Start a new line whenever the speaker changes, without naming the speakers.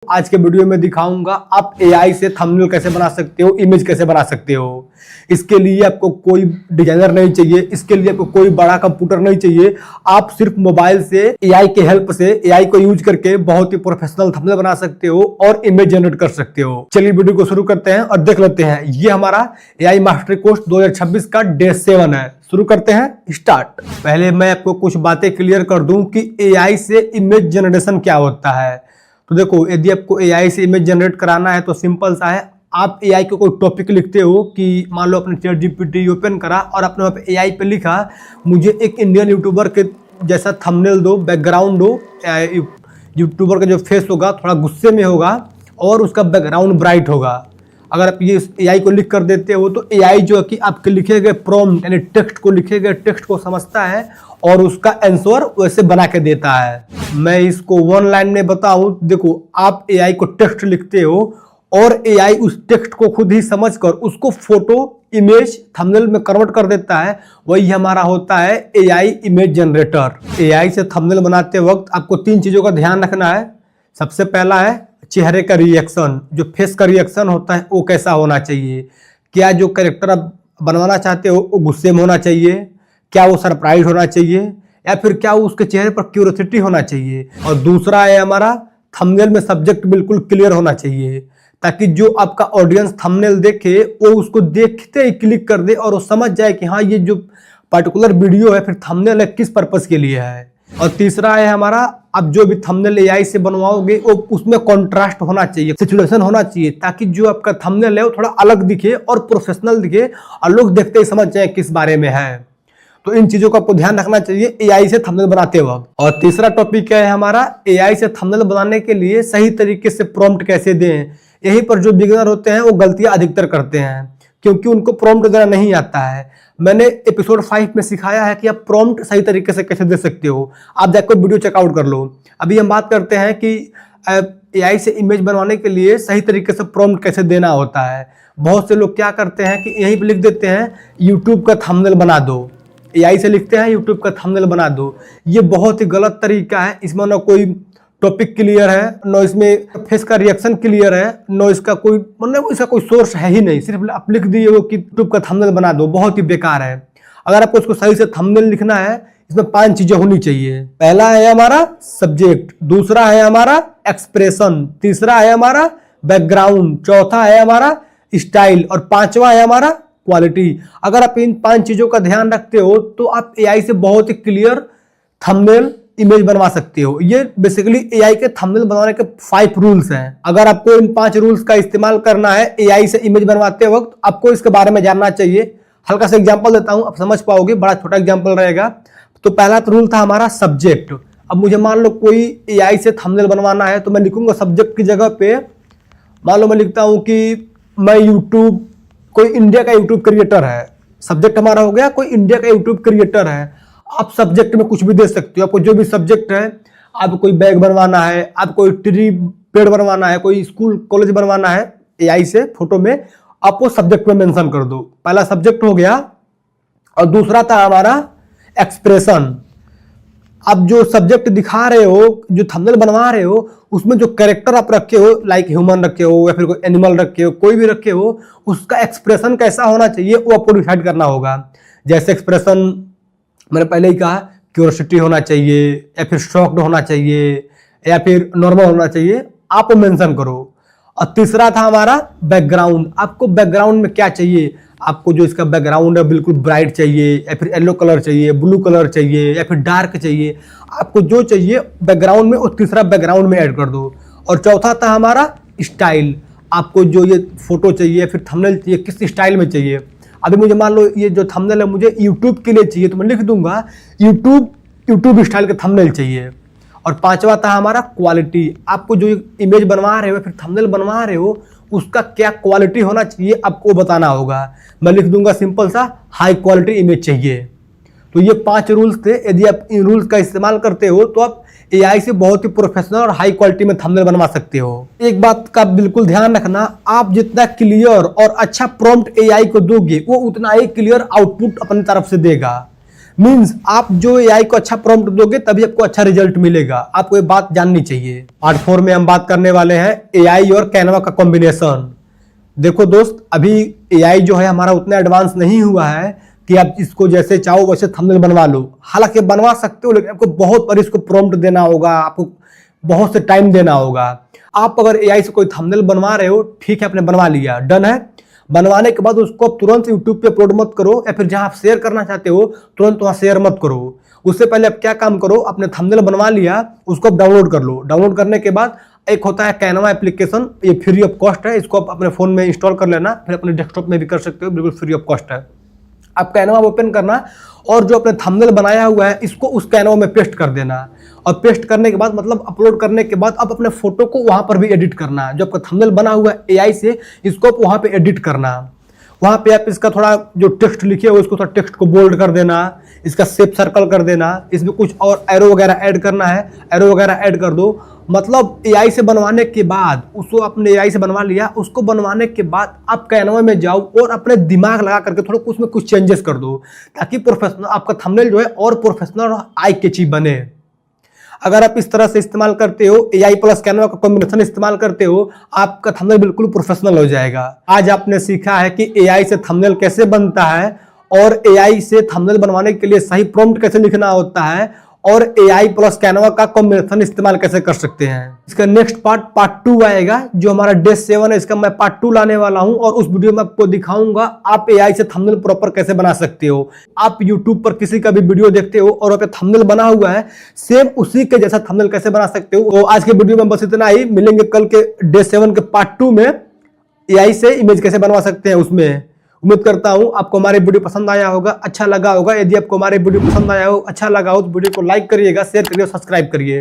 आज के वीडियो में दिखाऊंगा आप एआई से थंबनेल कैसे बना सकते हो, इमेज कैसे बना सकते हो। इसके लिए आपको कोई डिजाइनर नहीं चाहिए, इसके लिए आपको कोई बड़ा कंप्यूटर नहीं चाहिए। आप सिर्फ मोबाइल से एआई के हेल्प से, एआई को यूज करके बहुत ही प्रोफेशनल थंबनेल बना सकते हो और इमेज जनरेट कर सकते हो। चलिए वीडियो को शुरू करते हैं और देख लेते हैं। ये हमारा एआई मास्टरी कोर्स 2026 का डे 7 है। शुरू करते हैं, स्टार्ट। पहले मैं आपको कुछ बातें क्लियर कर दूं कि एआई से इमेज जनरेशन क्या होता है। तो देखो, यदि आपको एआई से इमेज जनरेट कराना है तो सिंपल सा है। आप एआई को कोई टॉपिक लिखते हो कि मान लो अपने चैट जीपीटी ओपन करा और आपने वहाँ पे एआई पे लिखा मुझे एक इंडियन यूट्यूबर के जैसा थंबनेल दो, बैकग्राउंड दो। यूट्यूबर का जो फेस होगा थोड़ा गुस्से में होगा और उसका बैकग्राउंड ब्राइट होगा। अगर आप ये एआई को लिख कर देते हो तो एआई जो है कि आपके लिखे गए प्रॉम्प्ट यानी टेक्स्ट को, लिखे गए टेक्स्ट को समझता है और उसका आंसर वैसे बना के देता है। मैं इसको वन लाइन में बताऊं, देखो आप एआई को टेक्स्ट लिखते हो और एआई उस टेक्स्ट को खुद ही समझकर उसको फोटो, इमेज, थंबनेल में कन्वर्ट कर देता है। वही हमारा होता है एआई इमेज जनरेटर। एआई से थंबनेल बनाते वक्त आपको 3 चीजों का ध्यान रखना है। सबसे पहला है चेहरे का रिएक्शन, जो फेस का रिएक्शन होता है वो कैसा होना चाहिए। क्या जो कैरेक्टर आप बनवाना चाहते हो वो गुस्से में होना चाहिए, क्या वो सरप्राइज होना चाहिए, या फिर क्या वो उसके चेहरे पर क्यूरियोसिटी होना चाहिए। और दूसरा है हमारा थंबनेल में सब्जेक्ट बिल्कुल क्लियर होना चाहिए, ताकि जो आपका ऑडियंस थंबनेल देखे वो उसको देखते ही क्लिक कर दे और वो समझ जाए कि हाँ ये जो पर्टिकुलर वीडियो है फिर थंबनेल है किस पर्पस के लिए है। और तीसरा है हमारा, अब जो भी थंबनेल एआई से बनवाओगे वो उसमें कॉन्ट्रास्ट होना चाहिए, सिचुएशन होना चाहिए, ताकि जो आपका थंबनेल है वो थोड़ा अलग दिखे और प्रोफेशनल दिखे और लोग देखते ही समझ जाए किस बारे में है। तो इन चीजों का आपको ध्यान रखना चाहिए एआई से थंबनेल बनाते वक्त। और तीसरा टॉपिक क्या है हमारा, एआई से थंबनेल बनाने के लिए सही तरीके से प्रॉम्प्ट कैसे दें। यहीं पर जो बिगिनर होते हैं वो गलतियां अधिकतर करते हैं क्योंकि उनको प्रॉम्प्ट देना नहीं आता है। मैंने एपिसोड 5 में सिखाया है कि आप प्रॉम्प्ट सही तरीके से कैसे दे सकते हो। आप जाकर वीडियो चेकआउट कर लो। अभी हम बात करते हैं कि एआई से इमेज बनवाने के लिए सही तरीके से प्रॉम्प्ट कैसे देना होता है। बहुत से लोग क्या करते हैं कि यहीं पे लिख देते हैं यूट्यूब का थंबनेल बना दो, एआई से लिखते हैं यूट्यूब का थंबनेल बना दो। ये बहुत ही गलत तरीका है। इसमें ना कोई टॉपिक क्लियर है, न इसमें फेस का रिएक्शन क्लियर है, न इसका कोई मतलब इसका कोई सोर्स है ही नहीं। सिर्फ आप लिख दिए हो कि यूट्यूब का थंबनेल बना दो, बहुत ही बेकार है। अगर आपको इसको सही से थंबनेल लिखना है इसमें 5 चीजें होनी चाहिए। पहला है हमारा सब्जेक्ट, दूसरा है हमारा एक्सप्रेशन, तीसरा है हमारा बैकग्राउंड, चौथा है हमारा स्टाइल और 5वां है हमारा क्वालिटी। अगर आप इन 5 चीजों का ध्यान रखते हो तो आप एआई से बहुत ही क्लियर थंबनेल, इमेज बनवा सकते हो। ये बेसिकली एआई के थंबनेल बनाने के 5 रूल्स हैं। अगर आपको इन 5 रूल्स का इस्तेमाल करना है एआई से इमेज बनवाते वक्त, आपको इसके बारे में जानना चाहिए। हल्का सा एग्जांपल देता हूं, आप समझ पाओगे, बड़ा छोटा एग्जांपल रहेगा। तो पहला रूल था हमारा सब्जेक्ट। अब मुझे मान लो कोई एआई से थंबनेल बनवाना है तो मैं लिखूंगा सब्जेक्ट की जगह पे, मान लो मैं लिखता हूं कि मैं यूट्यूब, कोई इंडिया का यूट्यूब क्रिएटर है। सब्जेक्ट हमारा हो गया कोई इंडिया का यूट्यूब क्रिएटर है। आप सब्जेक्ट में कुछ भी दे सकते हो, आपको जो भी सब्जेक्ट है, आपको कोई बैग बनवाना है, आपको कोई ट्री, पेड़ बनवाना है, कोई स्कूल कॉलेज बनवाना है एआई से फोटो में, आप वो सब्जेक्ट में मेंशन कर दो। पहला सब्जेक्ट हो गया। और दूसरा था हमारा एक्सप्रेशन। अब जो सब्जेक्ट दिखा रहे हो, जो थंबनेल बनवा रहे हो, उसमें जो कैरेक्टर आप रखे हो, लाइक ह्यूमन रखे हो या फिर कोई एनिमल रखे हो, कोई भी रखे हो, उसका एक्सप्रेशन कैसा होना चाहिए वो आपको डिसाइड करना होगा। जैसे एक्सप्रेशन मैंने पहले ही कहा, क्यूरियोसिटी होना चाहिए या फिर शॉक्ड होना चाहिए या फिर नॉर्मल होना चाहिए, आप मेंशन करो। और तीसरा था हमारा बैकग्राउंड। आपको बैकग्राउंड में क्या चाहिए, आपको जो इसका बैकग्राउंड है बिल्कुल ब्राइट चाहिए या फिर येलो कलर चाहिए, ब्लू कलर चाहिए या फिर डार्क चाहिए, आपको जो चाहिए बैकग्राउंड में वो तीसरा बैकग्राउंड में ऐड कर दो। और चौथा था हमारा स्टाइल। आपको जो ये फोटो चाहिए फिर थंबनेल चाहिए किस स्टाइल में चाहिए। अभी मुझे मान लो ये जो थंबनेल है मुझे यूट्यूब के लिए चाहिए तो मैं लिख दूंगा यूट्यूब स्टाइल का थंबनेल चाहिए। और 5वां था हमारा क्वालिटी। आपको जो इमेज बनवा रहे हो फिर थंबनेल बनवा रहे हो उसका क्या क्वालिटी होना चाहिए आपको बताना होगा। मैं लिख दूंगा सिंपल सा हाई क्वालिटी इमेज चाहिए। तो ये 5 रूल्स थे। यदि आप इन रूल्स का इस्तेमाल करते हो तो आप एआई से बहुत ही प्रोफेशनल और हाई क्वालिटी में थंबनेल बनवा सकते हो। एक बात का बिल्कुल ध्यान रखना, आप जितना क्लियर और अच्छा प्रॉम्प्ट एआई को दोगे वो उतना ही क्लियर आउटपुट अपनी तरफ से देगा। मीन्स आप जो एआई को अच्छा प्रॉम्प्ट दोगे तभी आपको अच्छा रिजल्ट मिलेगा। आपको ये बात जाननी चाहिए। पार्ट 4 में हम बात करने वाले हैं एआई और कैनवा का कॉम्बिनेशन। देखो दोस्त, अभी एआई जो है हमारा उतना एडवांस नहीं हुआ है कि आप इसको जैसे चाहो वैसे थंबनेल बनवा लो। हालांकि बनवा सकते हो, लेकिन आपको बहुत बार इसको प्रॉम्प्ट देना होगा, आपको बहुत से टाइम देना होगा। आप अगर एआई से कोई थंबनेल बनवा रहे हो, ठीक है, आपने बनवा लिया, डन है। बनवाने के बाद उसको आप तुरंत यूट्यूब पे अपलोड मत करो, या फिर जहां आप शेयर करना चाहते हो तुरंत वहां शेयर मत करो। उससे पहले आप क्या काम करो, अपने थंबनेल बनवा लिया, उसको आप डाउनलोड कर लो। डाउनलोड करने के बाद एक होता है कैनवा एप्लीकेशन, ये फ्री ऑफ कॉस्ट है, इसको आप अपने फोन में इंस्टॉल कर लेना, फिर अपने डेस्कटॉप में भी कर सकते हो, बिल्कुल फ्री ऑफ कॉस्ट है। आप कैनवा ओपन करना और जो आपने थंबनेल बनाया हुआ है इसको उस कैनवा में पेस्ट कर देना। और पेस्ट करने के बाद मतलब अपलोड करने के बाद आप अपने फोटो को वहां पर भी एडिट करना। जो आपका थंबनेल बना हुआ है एआई से, इसको आप वहां पे एडिट करना। वहां पे आप इसका थोड़ा जो टेक्स्ट लिखे हो उसको थोड़ा टेक्स्ट को बोल्ड कर देना, इसका शेप सर्कल कर देना, इसमें कुछ और एरो वगैरह ऐड करना है, एरो वगैरह ऐड कर दो। मतलब एआई से बनवाने के बाद, उसको आपने एआई से बनवा लिया, उसको बनवाने के बाद आप कैनवा में जाओ और अपने दिमाग लगा करके थोड़ा उसमें कुछ चेंजेस कर दो, ताकि प्रोफेशनल आपका थंबनेल जो है और प्रोफेशनल और आई कैची बने। अगर आप इस तरह से इस्तेमाल करते हो, एआई प्लस कैनवा का कॉम्बिनेशन इस्तेमाल करते हो, आपका थंबनेल बिल्कुल प्रोफेशनल हो जाएगा। आज आपने सीखा है कि एआई से थंबनेल कैसे बनता है, और एआई से थंबनेल बनवाने के लिए सही प्रॉम्प्ट कैसे लिखना होता है, और एआई प्लस कैनवा का कॉम्बिनेशन इस्तेमाल कैसे कर सकते हैं। इसका नेक्स्ट पार्ट 2 आएगा, जो हमारा डे 7 है, इसका मैं पार्ट 2 लाने वाला हूं, और उस वीडियो में आपको दिखाऊंगा आप एआई से थंबनेल प्रॉपर कैसे बना सकते हो। आप यूट्यूब पर किसी का भी वीडियो देखते हो और वहाँ पे थंबनेल बना हुआ है, सेम उसी के जैसा थंबनेल कैसे बना सकते हो। तो आज के वीडियो में बस इतना ही, मिलेंगे कल के डे 7 के पार्ट 2 में एआई से इमेज कैसे बनवा सकते हैं उसमें। उम्मीद करता हूं आपको हमारे वीडियो पसंद आया होगा, अच्छा लगा होगा। यदि आपको हमारे वीडियो पसंद आया हो, अच्छा लगा हो, तो वीडियो को लाइक करिएगा, शेयर करिए, सब्सक्राइब करिए।